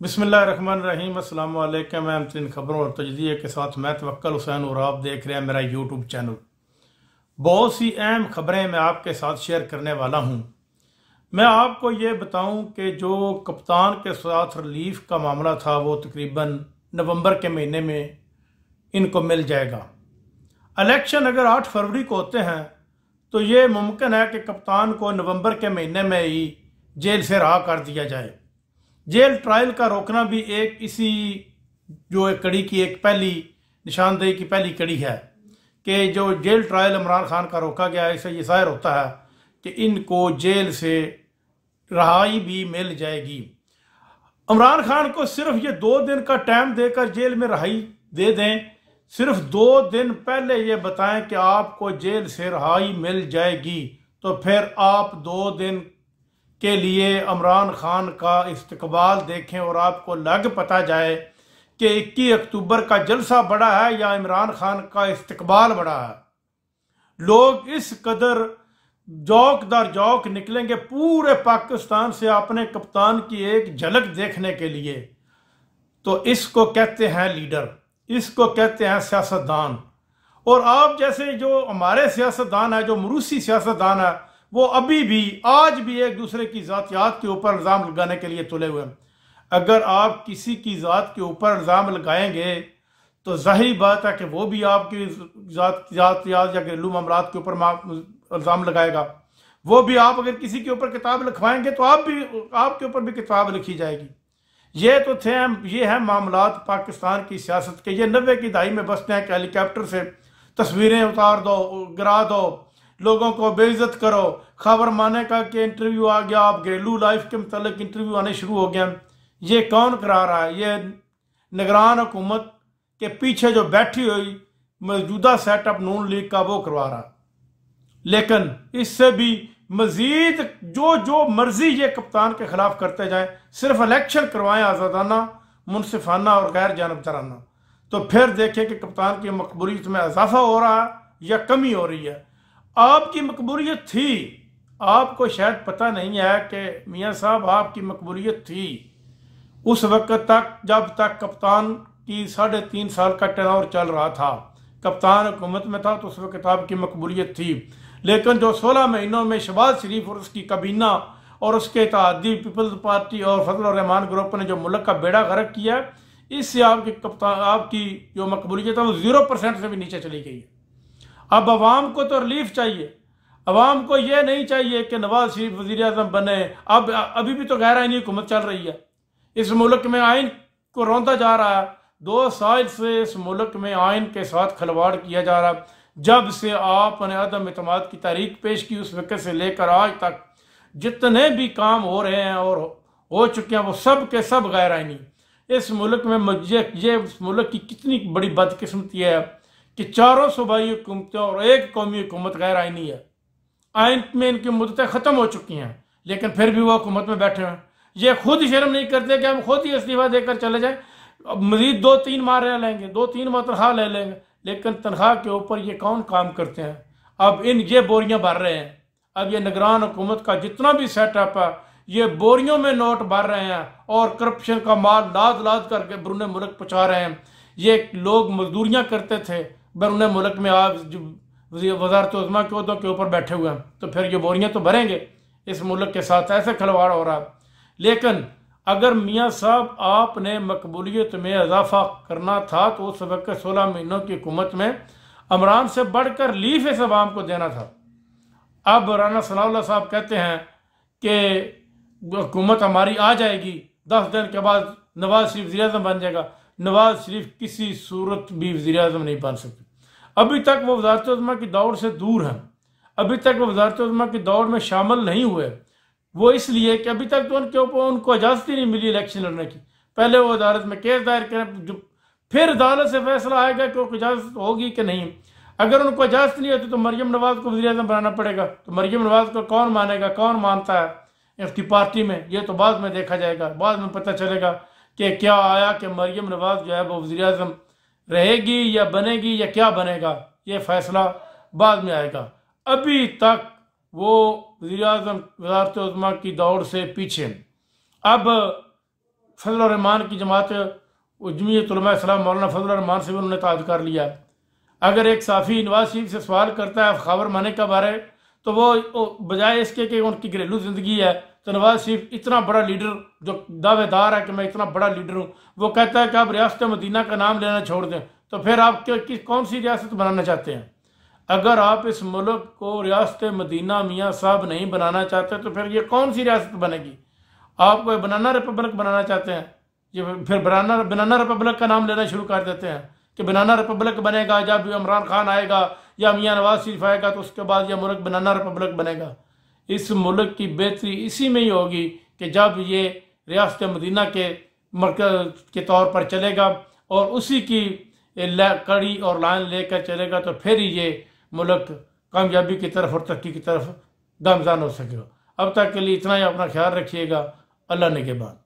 बिस्मिल्लाहिर्रहमानिर्रहीम। अस्सलाम वालेकुम। मैं अमतरीन खबरों और तजज़िये के साथ मैं तवक्कल हुसैन और आप देख रहे हैं मेरा यूट्यूब चैनल। बहुत सी अहम खबरें मैं आपके साथ शेयर करने वाला हूं। मैं आपको ये बताऊं कि जो कप्तान के साथ रिलीफ का मामला था वो तकरीबन नवंबर के महीने में इनको मिल जाएगा। इलेक्शन अगर 8 फरवरी को होते हैं तो ये मुमकिन है कि कप्तान को नवंबर के महीने में ही जेल से रहा कर दिया जाए। जेल ट्रायल का रोकना भी एक इसी जो एक कड़ी की एक पहली निशानदेही की पहली कड़ी है कि जो जेल ट्रायल इमरान खान का रोका गया है, इससे ये जाहिर होता है कि इनको जेल से रहाई भी मिल जाएगी। इमरान खान को सिर्फ ये 2 दिन का टाइम देकर जेल में रहाई दे दें, सिर्फ 2 दिन पहले ये बताएं कि आपको जेल से रहाई मिल जाएगी, तो फिर आप 2 दिन के लिए इमरान खान का इस्तकबाल देखें और आपको लग पता जाए कि 21 अक्टूबर का जलसा बड़ा है या इमरान खान का इस्तकबाल बड़ा है। लोग इस कदर जौक दर जौक निकलेंगे पूरे पाकिस्तान से अपने कप्तान की एक झलक देखने के लिए। तो इसको कहते हैं लीडर, इसको कहते हैं सियासतदान। और आप जैसे जो हमारे सियासतदान है, जो मरूसी सियासतदान है, वो अभी भी आज भी एक दूसरे की ज़ातियात के ऊपर इल्ज़ाम लगाने के लिए तुले हुए हैं। अगर आप किसी की ज़ात के ऊपर इल्ज़ाम लगाएंगे तो जाहिर बात है कि वो भी आपकी ज़ातियात या घरेलू मामलात के ऊपर इल्ज़ाम लगाएगा। वो भी आप अगर किसी के ऊपर किताब लिखवाएंगे तो आपके ऊपर भी किताब लिखी जाएगी। ये है मामलात पाकिस्तान की सियासत के। ये 90 की दहाई में बसते हैं कि हेलीकॉप्टर से तस्वीरें उतार दो, गिरा दो, लोगों को बेइज्जत करो, खबर माने का कि इंटरव्यू आ गया, आप घरेलू लाइफ के मतलब इंटरव्यू आने शुरू हो गया। ये कौन करा रहा है? ये निगरान हुकूमत के पीछे जो बैठी हुई मौजूदा सेटअप नून लीग का वो करवा रहा। लेकिन इससे भी मजीद जो मर्जी ये कप्तान के खिलाफ करते जाए, सिर्फ इलेक्शन करवाएं आज़ादाना, मुनसिफाना और गैर जानबदाराना, तो फिर देखें कि कप्तान की मकबूलियत में इजाफा हो रहा है या कमी हो रही है। आपकी मकबूलियत थी, आपको शायद पता नहीं है कि मियाँ साहब आपकी मकबूलियत थी उस वक्त तक जब तक कप्तान की 3.5 साल का टेन्योर चल रहा था, कप्तान हुकूमत में था, तो उस वक्त आपकी मकबूलियत थी। लेकिन जो 16 महीनों में शहबाज शरीफ और उसकी काबीना और उसके इत्तेहादी पीपल्स पार्टी और फजल रहमान ग्रुप ने जो मुल्क का बेड़ा गर्क किया, इससे आपकी जो मकबूलियत है वो 0% से भी नीचे चली गई है। अब अवाम को तो रिलीफ चाहिए। अवाम को ये नहीं चाहिए कि नवाज शरीफ वज़ीर आज़म बने। अब अभी भी तो गैर आइनी हुकूमत चल रही है। इस मुल्क में आइन को रौंदा जा रहा है। 2 साल से इस मुल्क में आइन के साथ खिलवाड़ किया जा रहा है। जब से आपने अदम इत्मीनान की तारीख पेश की उस वक्त से लेकर आज तक जितने भी काम हो रहे हैं और हो चुके हैं वो सब के सब गैर आइनी। इस मुल्क में ये इस मुल्क की कितनी बड़ी बदकिस्मती है कि 4 सूबाई हुकूमतें और एक कौमी हुकूमत गैर आइनी है। आइन में इनकी मुद्दतें ख़त्म हो चुकी हैं, लेकिन फिर भी वो हुकूमत में बैठे हैं। ये खुद शर्म नहीं करते कि हम खुद ही इस्तीफा देकर चले जाएं, मजीद 2-3 माह रह लेंगे, 2-3 माह तनख्वाह ले लेंगे, लेकिन तनख्वाह के ऊपर ये कौन काम करते हैं? अब ये बोरियां भर रहे हैं। अब ये निगरान हुकूमत का जितना भी सेटअप है ये बोरियों में नोट भर रहे हैं और करप्शन का माल लाद लाद करके बैरून मुल्क पहुँचा रहे हैं। ये लोग मजदूरियाँ करते थे बैरून मुल्क में, आज वज़ारत उज़्मा के उहदों के ऊपर बैठे हुए हैं, तो फिर ये बोरियां तो भरेंगे। इस मुल्क के साथ ऐसे खिलवाड़ हो रहा। लेकिन अगर मियाँ साहब आपने मकबूलियत में इजाफा करना था तो उस वक्त 16 महीनों की हुकूमत में इमरान से बढ़कर लीफ इस अवाम को देना था। अब राना सनाउल्लाह साहब कहते हैं कि हुकूमत हमारी आ जाएगी, 10 दिन के बाद नवाज शरीफ वज़ीर आज़म बन जाएगा। नवाज शरीफ किसी सूरत भी वज़ीर आज़म नहीं बन सकते। अभी तक वो वज़ारत उज़्मा की दौड़ से दूर हैं। अभी तक वो वज़ारत उज़्मा की दौड़ में शामिल नहीं हुए। वो इसलिए कि अभी तक तो उनको इजाज़त ही नहीं मिली इलेक्शन लड़ने की। पहले वो अदालत में केस दायर करें, फिर अदालत से फैसला आएगा कि उनको इजाज़त होगी कि नहीं। अगर उनको इजाज़त नहीं होती तो मरियम नवाज को वज़ीर आज़म बनाना पड़ेगा। तो मरियम नवाज को कौन मानेगा, कौन मानता है उसकी पार्टी में? ये तो बाद में देखा जाएगा, बाद में पता चलेगा कि क्या आया कि मरियम नवाज जो है वो वज़ीर आज़म रहेगी या बनेगी या क्या बनेगा, ये फैसला बाद में आएगा। अभी तक वो वज़ीर आज़म वज़ारत उज़्मा की दौड़ से पीछे। अब फजल रहमान की जमात जमीयत उलमा इस्लाम मौलाना फजल रहमान से भी उन्होंने ताद कर लिया। अगर एक साफ़ी नवाज शरीफ से सवाल करता है खबर माने का बारे, तो वो बजाय इसके कि उनकी घरेलू ज़िंदगी है, तो नवाज शरीफ इतना बड़ा लीडर जो दावेदार है कि मैं इतना बड़ा लीडर हूँ, वो कहता है कि आप रियासत मदीना का नाम लेना छोड़ दें, तो फिर आप कौन सी रियासत बनाना चाहते हैं? अगर आप इस मुल्क को रियासत मदीना मियाँ साहब नहीं बनाना चाहते, तो फिर ये कौन सी रियासत बनेगी? आप कोई बनाना रिपब्लिक बनाना चाहते हैं, ये फिर बनाना रिपब्लिक का नाम लेना शुरू कर देते हैं कि बनाना रिपब्लिक बनेगा, जब इमरान खान आएगा या मियाँ नवाज शरीफ आएगा तो उसके बाद यह मुल्क बनाना रिपब्लिक बनेगा। इस मुल्क की बेहतरी इसी में ही होगी कि जब ये रियासत मदीना के मरकज़ के तौर पर चलेगा और उसी की कड़ी और लाइन लेकर चलेगा, तो फिर ये मुल्क कामयाबी की तरफ और तरक्की की तरफ गामज़ान हो सकेगा। अब तक के लिए इतना ही, अपना ख्याल रखिएगा। अल्लाह निगहबान।